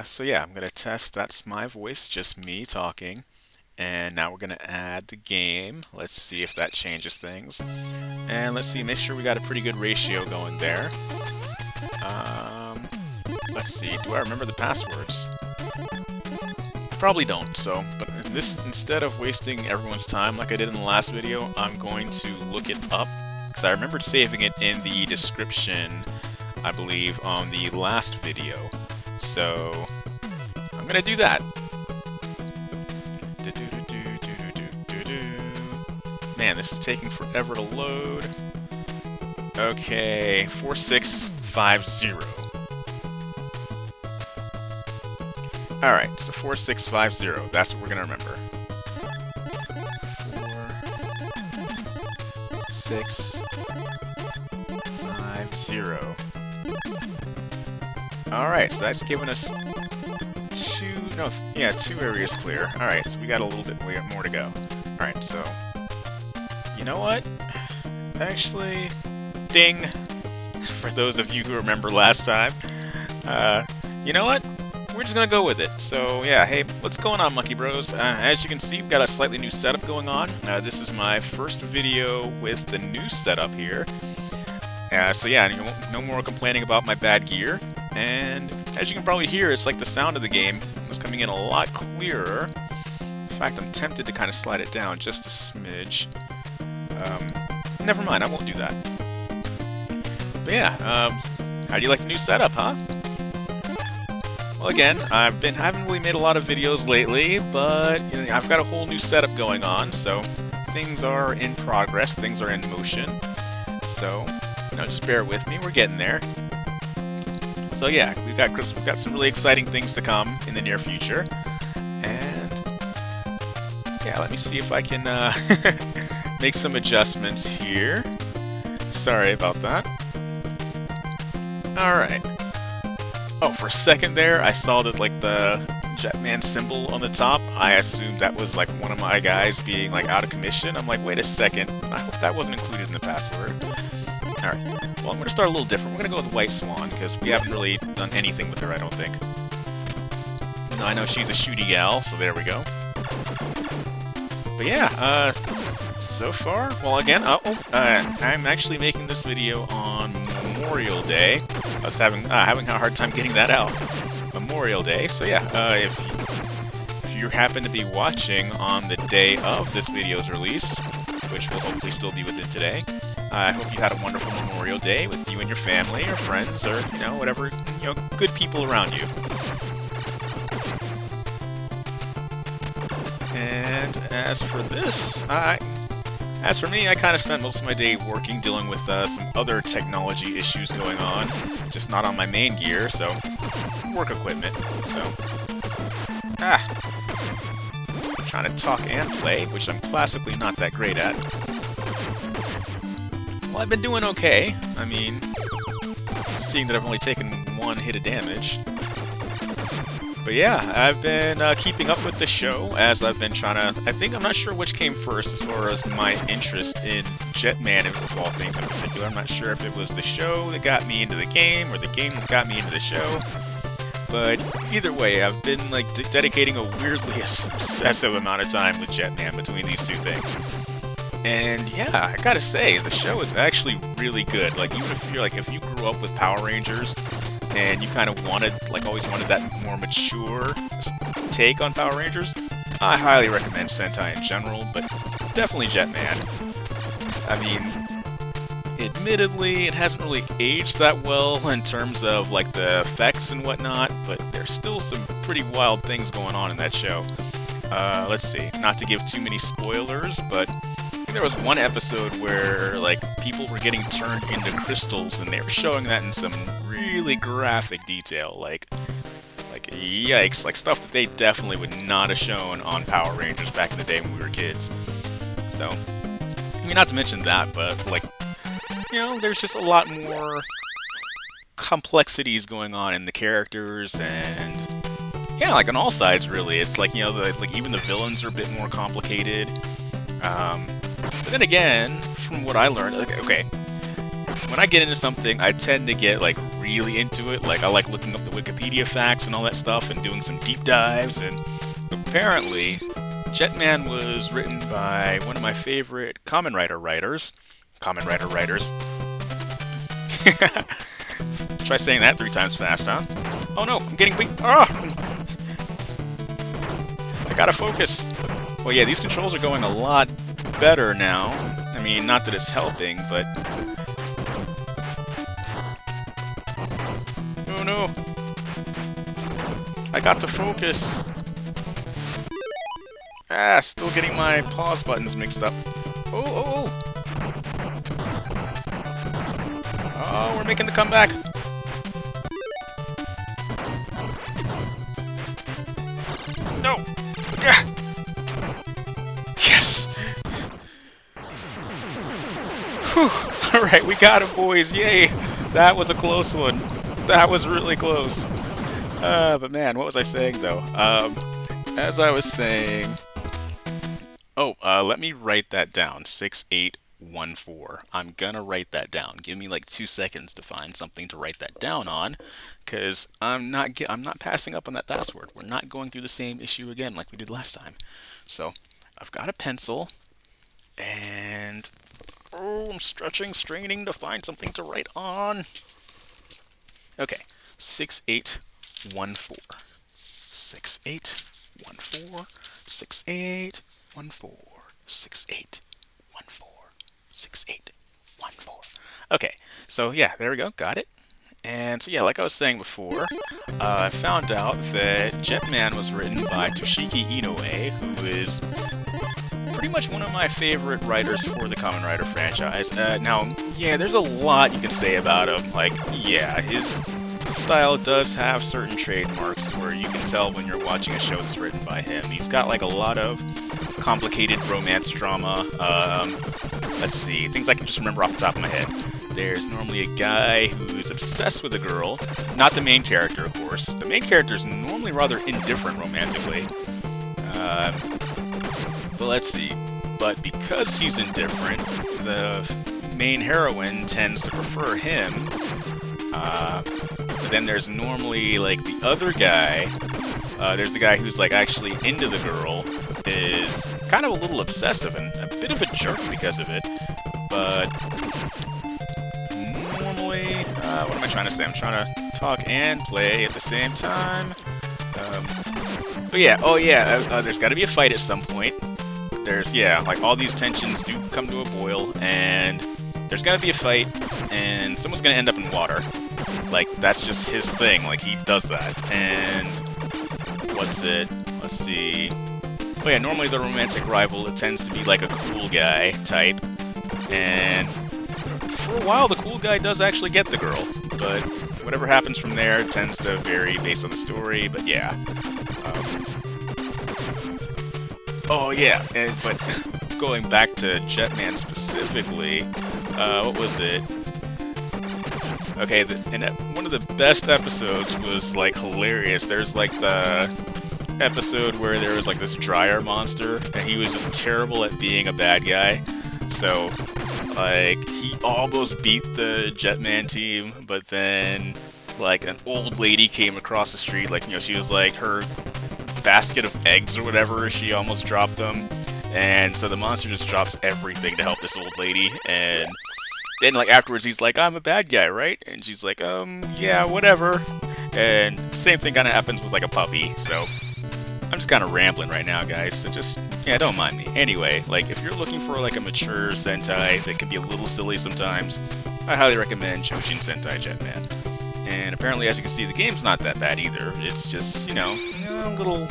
So yeah, I'm gonna test that's my voice, just me talking. And now we're gonna add the game. Let's see if that changes things. And let's see, make sure we got a pretty good ratio going there. Um, let's see, do I remember the passwords? Probably don't, but this, instead of wasting everyone's time like I did in the last video, I'm going to look it up, because I remembered saving it in the description, I believe, on the last video. So, I'm gonna do that. Man, this is taking forever to load. Okay, 4650. Alright, so 4650, that's what we're gonna remember. 4650. Alright, so that's giving us two areas clear. Alright, so we got a little bit more to go. Alright, so, you know what? Actually, ding! For those of you who remember last time, you know what? We're just gonna go with it. So yeah, hey, what's going on, Monkey Bros? As you can see, we've got a slightly new setup going on. This is my first video with the new setup here. So yeah, no more complaining about my bad gear. And as you can probably hear, it's like the sound of the game was coming in a lot clearer. In fact, I'm tempted to kind of slide it down just a smidge. Never mind, I won't do that. But yeah, how do you like the new setup, huh? Well, again, I haven't really made a lot of videos lately, but you know, I've got a whole new setup going on, so things are in progress, things are in motion. So, you know, just bear with me, we're getting there. So yeah, we've got some really exciting things to come in the near future, and yeah, let me see if I can make some adjustments here. Sorry about that. All right. Oh, for a second there, I saw that, like, the Jetman symbol on the top. I assumed that was, like, one of my guys being, like, out of commission. I'm like, wait a second. I hope that wasn't included in the password. Alright. Well, I'm going to start a little different. We're going to go with White Swan, because we haven't really done anything with her, I don't think. No, I know she's a shooty gal, so there we go. But yeah, so far, well, again, I'm actually making this video on Memorial Day. I was having a hard time getting that out. Memorial Day, so yeah, if you happen to be watching on the day of this video's release, which will hopefully still be within today, I hope you had a wonderful Memorial Day with you and your family or friends or, you know, whatever, you know, good people around you. And as for this, as for me, I kind of spent most of my day working, dealing with some other technology issues going on, just not on my main gear, so work equipment, so just trying to talk and play, which I'm classically not that great at. Well, I've been doing okay. I mean, seeing that I've only taken one hit of damage. But yeah, I've been keeping up with the show as I've been trying to... I'm not sure which came first as far as my interest in Jetman, of all things in particular. I'm not sure if it was the show that got me into the game, or the game that got me into the show. But either way, I've been like dedicating a weirdly obsessive amount of time with Jetman between these two things. And yeah, I gotta say, the show is actually really good. Like, even if you grew up with Power Rangers, and you kind of always wanted that more mature take on Power Rangers, I highly recommend Sentai in general, but definitely Jetman. I mean, admittedly, it hasn't really aged that well in terms of, like, the effects and whatnot, but there's still some pretty wild things going on in that show. Let's see, not to give too many spoilers, but there was one episode where, like, people were getting turned into crystals, and they were showing that in some really graphic detail, like yikes, like stuff that they definitely would not have shown on Power Rangers back in the day when we were kids. So, I mean, not to mention that, but, like, you know, there's just a lot more complexities going on in the characters, and yeah, like on all sides, really. It's like, you know, like even the villains are a bit more complicated. But then again, from what I learned, like, okay, when I get into something, I tend to get, like, really into it. Like, I like looking up the Wikipedia facts and all that stuff and doing some deep dives, and apparently Jetman was written by one of my favorite Kamen Rider writers. Kamen Rider writers. Try saying that 3 times fast, huh? Oh no, I'm getting weak. Ah! I gotta focus. Well, yeah, these controls are going a lot better now. I mean, not that it's helping, but... Oh no! I got to focus! Ah, still getting my pause buttons mixed up. Oh, oh, oh! Oh, we're making the comeback! No! Yes! Whew! Alright, we got it, boys! Yay! That was a close one. That was really close. But man, what was I saying, though? As I was saying... Oh, let me write that down. 6814. I'm gonna write that down. Give me like 2 seconds to find something to write that down on, because I'm not passing up on that password. We're not going through the same issue again like we did last time. So, I've got a pencil, and oh, I'm stretching, straining to find something to write on. Okay, 6814. 6814. 6814. 6814. 6814. Okay, so yeah, there we go, got it. And so yeah, like I was saying before, I found out that Jetman was written by Toshiki Inoue, who is pretty much one of my favorite writers for the Kamen Rider franchise. Now, yeah, there's a lot you can say about him. Like, yeah, his style does have certain trademarks where you can tell when you're watching a show that's written by him. He's got like a lot of complicated romance drama. Let's see, things I can just remember off the top of my head. There's normally a guy who's obsessed with a girl, not the main character, of course. The main character is normally rather indifferent romantically. But let's see. But because he's indifferent, the main heroine tends to prefer him. But then there's normally, like, the other guy. There's the guy who's, like, actually into the girl, is kind of a little obsessive and a bit of a jerk because of it. But normally, what am I trying to say? I'm trying to talk and play at the same time. But yeah, oh yeah, there's got to be a fight at some point. There's, yeah, like all these tensions do come to a boil, and there's got to be a fight, and someone's going to end up in water. Like, that's just his thing, like, he does that. And what's it? Let's see. Oh yeah, normally the romantic rival, it tends to be like a cool guy type. And for a while, the cool guy does actually get the girl. But whatever happens from there tends to vary based on the story, but yeah. Oh yeah, but going back to Jetman specifically, what was it? Okay, one of the best episodes was, like, hilarious. There's, like, the episode where there was, like, this dryer monster, and he was just terrible at being a bad guy. So, like, he almost beat the Jetman team, but then, like, an old lady came across the street, like, you know, she was, like, her basket of eggs or whatever, she almost dropped them, and so the monster just drops everything to help this old lady, and then, like, afterwards, he's like, I'm a bad guy, right? And she's like, yeah, whatever. And same thing kind of happens with, like, a puppy, so I'm just kind of rambling right now, guys, so just, yeah, don't mind me. Anyway, like, if you're looking for, like, a mature Sentai that can be a little silly sometimes, I highly recommend Chojin Sentai Jetman. And apparently, as you can see, the game's not that bad either. It's just, you know, a little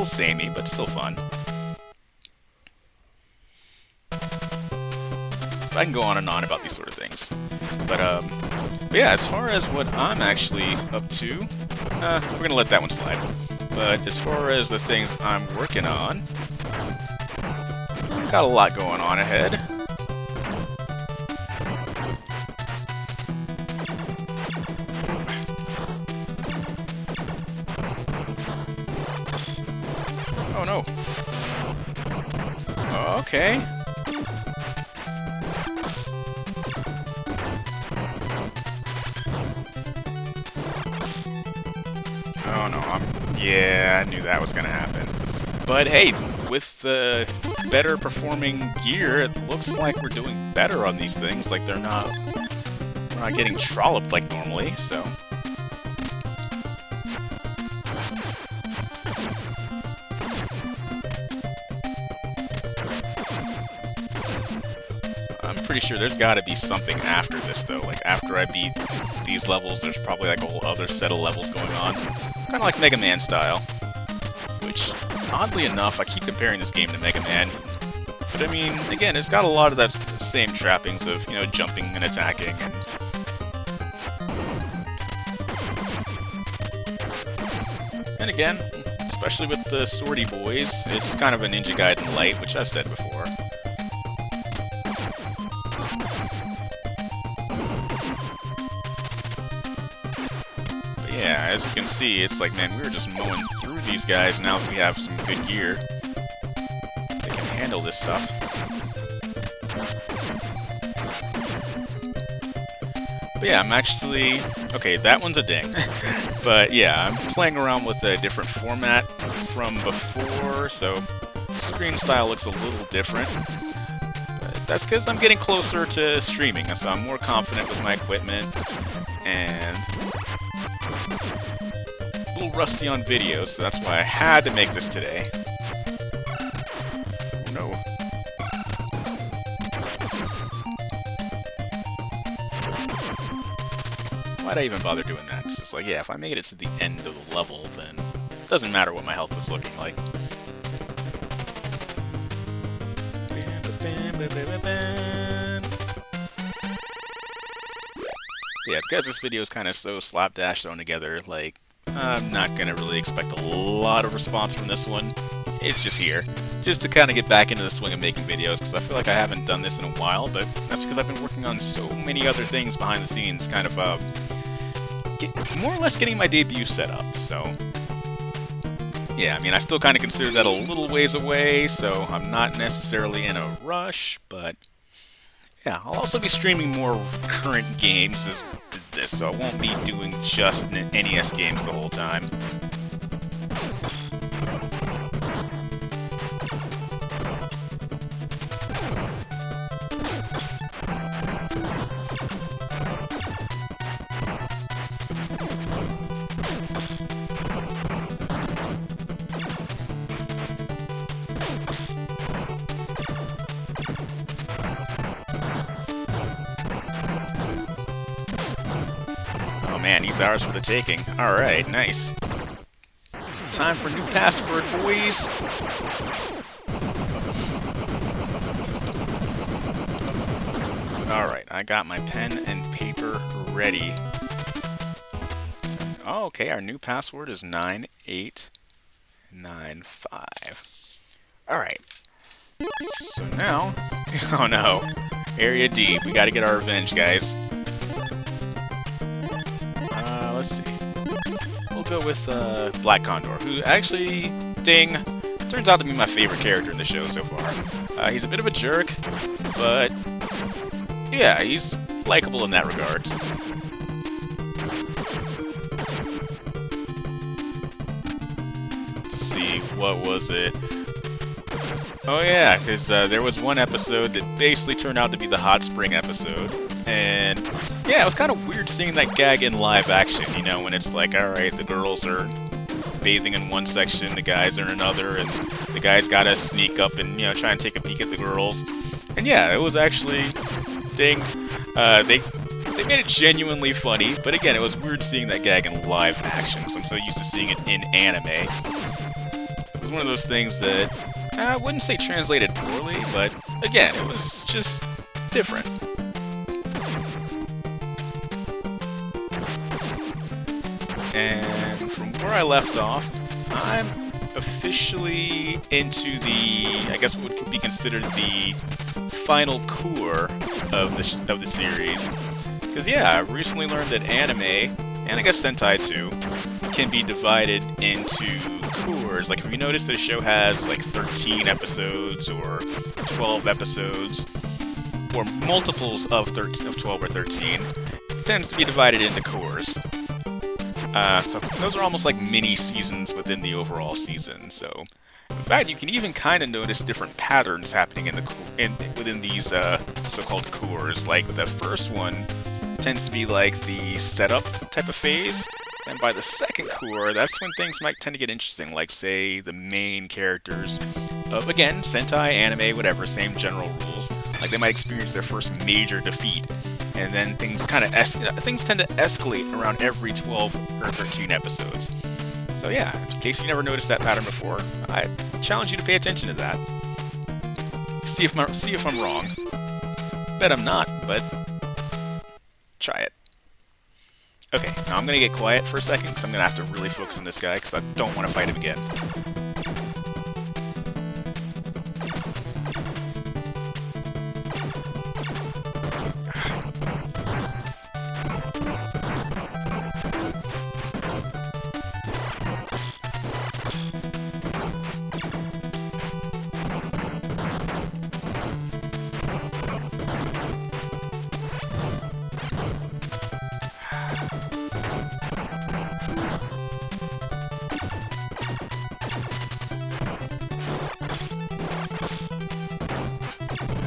samey, but still fun. I can go on and on about these sort of things. But yeah, as far as what I'm actually up to, we're going to let that one slide. But as far as the things I'm working on, got a lot going on ahead. Oh no. Okay. Oh no, yeah, I knew that was gonna happen. But hey, with the better performing gear, it looks like we're doing better on these things. Like we're not getting trolloped like normally, so. I'm pretty sure there's gotta be something after this though. Like after I beat these levels, there's probably like a whole other set of levels going on. Kinda like Mega Man style. Which, oddly enough, I keep comparing this game to Mega Man. But I mean, again, it's got a lot of that same trappings of, you know, jumping and attacking and... And again, especially with the Swordy Boys, it's kind of a Ninja Gaiden light, which I've said before. But yeah, as you can see, it's like, man, we were just mowing through these guys now that we have some good gear. They can handle this stuff. But yeah, I'm actually... Okay, that one's a ding. But yeah, I'm playing around with a different format from before, so screen style looks a little different. But that's because I'm getting closer to streaming, so I'm more confident with my equipment, and a little rusty on video, so that's why I had to make this today. Oh no. Why'd I even bother doing that? It's just like, yeah, if I make it to the end of the level, then it doesn't matter what my health is looking like. Yeah, because this video is kind of so slapdash thrown together, like, I'm not gonna really expect a lot of response from this one. It's just here. Just to kind of get back into the swing of making videos, because I feel like I haven't done this in a while, but that's because I've been working on so many other things behind the scenes, kind of, more or less getting my debut set up, so... Yeah, I mean, I still kind of consider that a little ways away, so I'm not necessarily in a rush, but... Yeah, I'll also be streaming more current games as this, so I won't be doing just NES games the whole time. Man, he's ours for the taking. Alright, nice. Time for new password, boys! Alright, I got my pen and paper ready. Oh, okay, our new password is 9895. Alright. So now... Oh no. Area D. We gotta get our revenge, guys. Let's see. We'll go with Black Condor, who actually, ding, turns out to be my favorite character in the show so far. He's a bit of a jerk, but yeah, he's likable in that regard. Let's see, what was it? Oh yeah, because there was one episode that basically turned out to be the Hot Spring episode, and yeah, it was kind of weird seeing that gag in live action, you know, when it's like, alright, the girls are bathing in one section, the guys are in another, and the guys gotta sneak up and, you know, try and take a peek at the girls. And yeah, it was actually, ding, they made it genuinely funny, but again, it was weird seeing that gag in live action, so I'm so used to seeing it in anime. It was one of those things that, I wouldn't say translated poorly, but again, it was just different. And from where I left off, I'm officially into the, I guess what would be considered the final core of the series. Because yeah, I recently learned that anime, and I guess Sentai too, can be divided into cores. Like, have you noticed that a show has like 13 episodes or 12 episodes, or multiples of 12 or 13? It tends to be divided into cores. So those are almost like mini seasons within the overall season. So, in fact, you can even kind of notice different patterns happening within these so-called cores. Like the first one tends to be like the setup type of phase, and by the second core, that's when things might tend to get interesting. Like, say, the main characters of, again, Sentai, anime, whatever, same general rules. Like, they might experience their first major defeat, and then things tend to escalate around every 12 or 13 episodes. So yeah, in case you never noticed that pattern before, I challenge you to pay attention to that. See if I'm wrong. Bet I'm not, but try it. Okay, now I'm gonna get quiet for a second, because I'm gonna have to really focus on this guy, because I don't want to fight him again.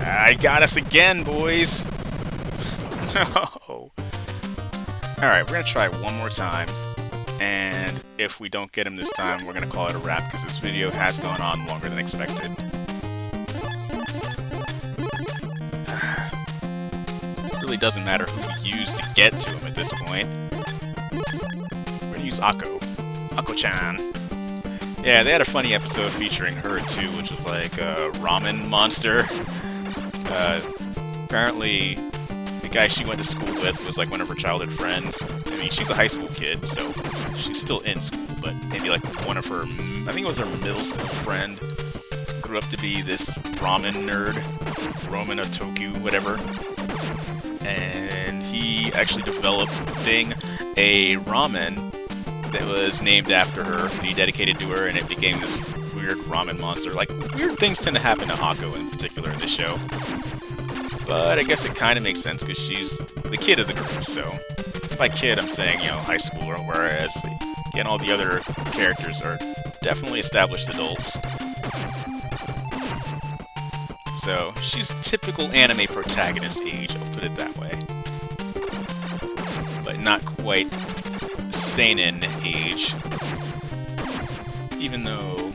I got us again, boys! No! Alright, we're gonna try one more time. And if we don't get him this time, we're gonna call it a wrap, because this video has gone on longer than expected. It really doesn't matter who we use to get to him at this point. We're gonna use Akko. Akko-chan. Yeah, they had a funny episode featuring her, too, which was like a ramen monster. Apparently, the guy she went to school with was like one of her childhood friends. I mean, she's a high school kid, so she's still in school, but maybe like one of her, I think it was her middle school friend, grew up to be this ramen nerd, Roman Otoku, whatever. And he actually developed, a ramen that was named after her, and he dedicated to her, and it became this weird ramen monster. Like, weird things tend to happen to Akko in particular in this show. But I guess it kind of makes sense, because she's the kid of the group, so... By kid, I'm saying, you know, high schooler, whereas, again, all the other characters are definitely established adults. So, she's typical anime protagonist age, I'll put it that way. But not quite seinen age. Even though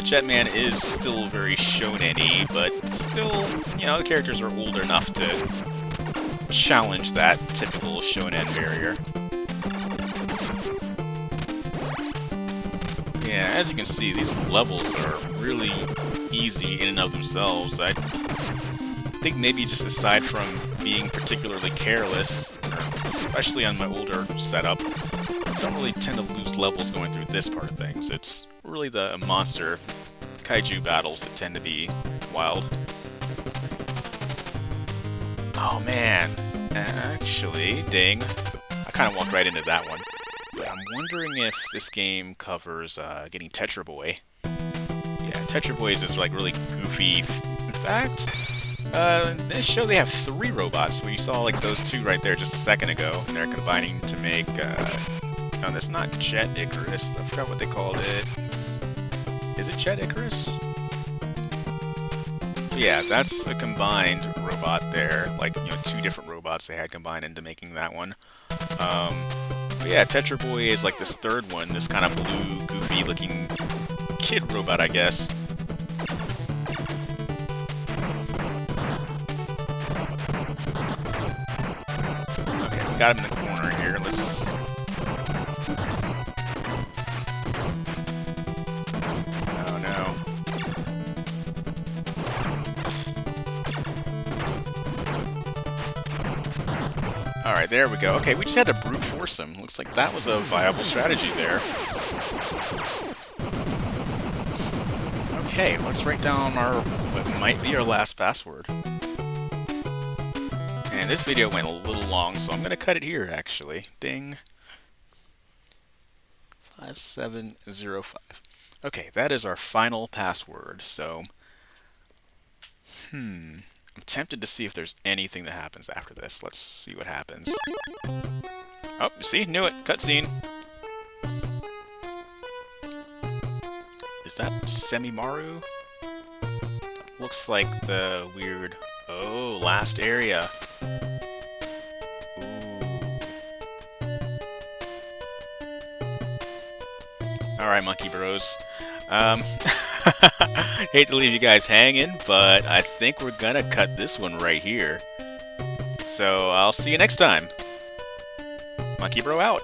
Jetman is still very shonen-y, but still, you know, the characters are old enough to challenge that typical shonen barrier. Yeah, as you can see, these levels are really easy in and of themselves. I think maybe just aside from being particularly careless, especially on my older setup, I don't really tend to lose levels going through this part of things. It's really the monster kaijuu battles that tend to be wild. Oh man, actually, dang, I kind of walked right into that one. But I'm wondering if this game covers getting Tetra Boy. Yeah, Tetra Boy is this like really goofy. In fact, in this show they have 3 robots. We saw like those 2 right there just a second ago, and they're combining to make. No, that's not Jet Icarus. I forgot what they called it. Is it Jet Icarus? Yeah, that's a combined robot there. Like, you know, 2 different robots they had combined into making that one. But yeah, Tetra Boy is like this 3rd one, this kind of blue, goofy-looking kid robot, I guess. Okay, we got him in the corner here. Let's... Oh no. Alright, there we go. Okay, we just had to brute force him. Looks like that was a viable strategy there. Okay, let's write down what might be our last password. And this video went a little long, so I'm going to cut it here, actually. Ding. 5705. Okay, that is our final password, so... I'm tempted to see if there's anything that happens after this. Let's see what happens. Oh, see? Knew it. Cutscene. Is that Semimaru? Looks like the weird... Oh, last area. Alright, Monkey Bros. Hate to leave you guys hanging, but I think we're gonna cut this one right here. So, I'll see you next time. Monkey Bro out.